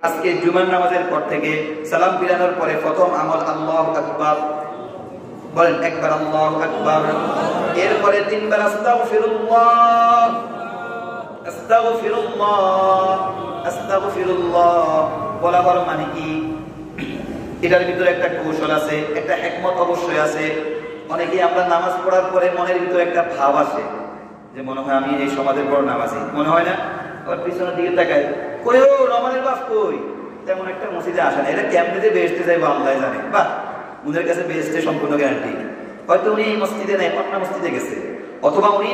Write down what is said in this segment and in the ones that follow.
আজকে জুমার নামাজের পর থেকে সালাম ফিরানোর পরে প্রথম আমল আল্লাহু আকবার বলেন, একবার আল্লাহু আকবার, এরপরে তিনবার আস্তাগফিরুল্লাহ আস্তাগফিরুল্লাহ আস্তাগফিরুল্লাহ। বলার মানে কি? এটার ভিতরে একটা কৌশল আছে, একটা হিকমত অবশ্যই আছে। অনেকেই আমরা নামাজ পড়ার পরে মনের ভিতরে একটা ভাব আসে যে মনে হয় আমি এই সমাজের বড় নামাজি, মনে হয় না? আবার পিছনের দিকে তাকায়, কই ও রমানের বাপ কই? তেমন একটা মসজিদে আসে না। এটা কেমনে যে বেহেশতে যাইবো আল্লাহ জানে। বাহ, উনার কাছে বেহেশতে সম্পূর্ণ গ্যারান্টি। হয়তো উনি এই মসজিদে নাই, অন্য মসজিদে গেছে, অথবা উনি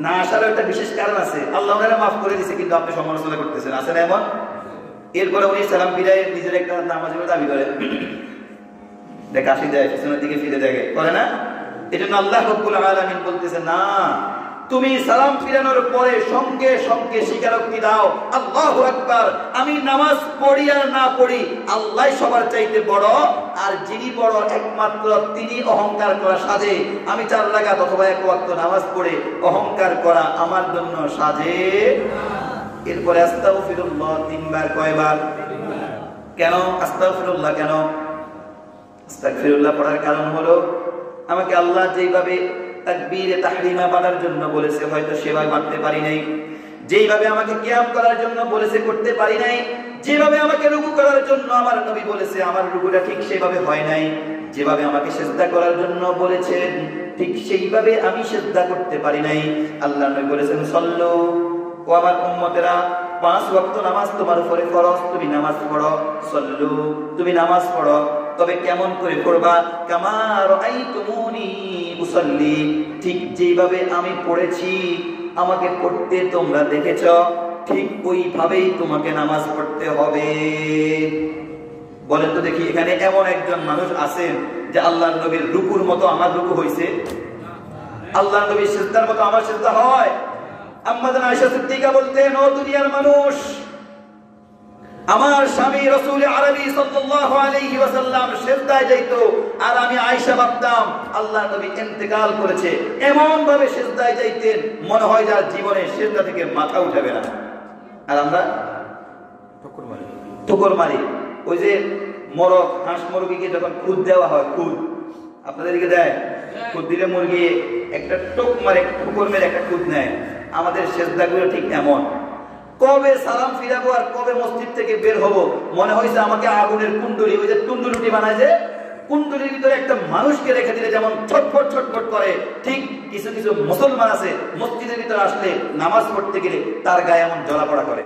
না আসারও একটা বিশেষ কারণ আছে, আল্লাহ ওনারা মাফ করে দিছে, কিন্তু আপনি সমালোচনা করতেছেন, আছে না এমন? এরপরে উনি সালাম ফিরায় নিজের একটা নামাজের দাবি করে, দেখ আসি দেয়, পিছনের দিকে ফিরে দেখে, করে না? এই জন্য আল্লাহ রাব্বুল আলামিন বলতেছে, না, তুমি সালাম ফিরানোর পরে সঙ্গে সঙ্গে স্বীকারোক্তি দাও আল্লাহু আকবার। আমি নামাজ পড়ি আর না পড়ি, আল্লাহ সবার চাইতে বড়, আর যিনি বড় একমাত্র তিনি অহংকার করা সাজে। আমি 4 রাকাত অথবা 1 ওয়াক্ত নামাজ পড়ে অহংকার করা আমার জন্য সাজে। এরপরে আস্তাগফিরুল্লাহ 3 বার। কয়বার? কেন আস্তাগফিরুল্লাহ? কেন আস্তাগফিরুল্লাহ পড়ার কারণ হলো, আমাকে আল্লাহ যেইভাবে তাকবীরে তাহরিমা পড়ার জন্য বলেছে হয়তো সেভাবে মানতে পারি নাই, যেইভাবে আমাকে কিয়াম করার জন্য বলেছে করতে পারি নাই, যেভাবে আমাকে রুকু করার জন্য আমার নবী বলেছে আমার রুকুটা ঠিক সেভাবে হয় নাই, যেভাবে আমাকে সিজদা করার জন্য বলেছেন ঠিক সেইভাবে আমি সিজদা করতে পারি নাই। আল্লাহ নবী বলেছেন, সল্লু, ও আমার উম্মতেরা, 5 ওয়াক্ত নামাজ তোমার উপরে ফরজ, তুমি নামাজ পড়ো। সল্লু, তুমি নামাজ পড়ো, তবে কেমন করে পড়বা? কামা রাআইতুমুনি উসাল্লি, ঠিক যেভাবে আমি পড়েছি, আমাকে পড়তে তোমরা দেখেছো, ঠিক ওইভাবেই তোমাকে নামাজ পড়তে হবে। বলেন তো দেখি, এখানে এমন একজন মানুষ আছেন যে আল্লাহর নবীর রুকুর মতো আমার রুকু হইছে? আল্লাহর নবীর সিজদার মতো আমার সিজদা হয়? আম্মা জান আয়েশা সিদ্দিকা বলতেন, ও দুনিয়ার মানুষ, আমার স্বামী রাসূল আরবি সাল্লাল্লাহু আলাইহি ওয়াসাল্লাম সিজদায় যাইতো, আর আমি আয়েশা ভাবতাম আল্লাহর নবী ইন্তেকাল করেছে। এমন ভাবে সিজদায় যাইতেন মনে হয় যার জীবনে সিজদা থেকে মাথা উঠাবে না। আর আমরা ঠোকর মারি। ওই যে মরক, হাঁস মুরগিকে যখন খুদ দেওয়া হয়, খুদ আপনাদের দিকে দেয়, খুদ দিলে মুরগি একটা টোক মারে, ঠোকর মেরে একটা খুদ নেয়। আমাদের সিজদাগুলো ঠিক এমন। কবে সালাম ফিরাবো আর কবে মসজিদ থেকে বের হবো মনে হয়েছে আমাকে আগুনের কুণ্ডুলি, ওই যে টুন্ডুলুটি বানায় যে, কুণ্ডুলির ভিতরে একটা মানুষকে রেখে দিলে যেমন ছটফট ছটফট করে, ঠিক কিছু কিছু মুসলমান আছে মসজিদের ভিতরে আসলে নামাজ পড়তে গেলে তার গায়ে এমন জ্বলা পড়া করে।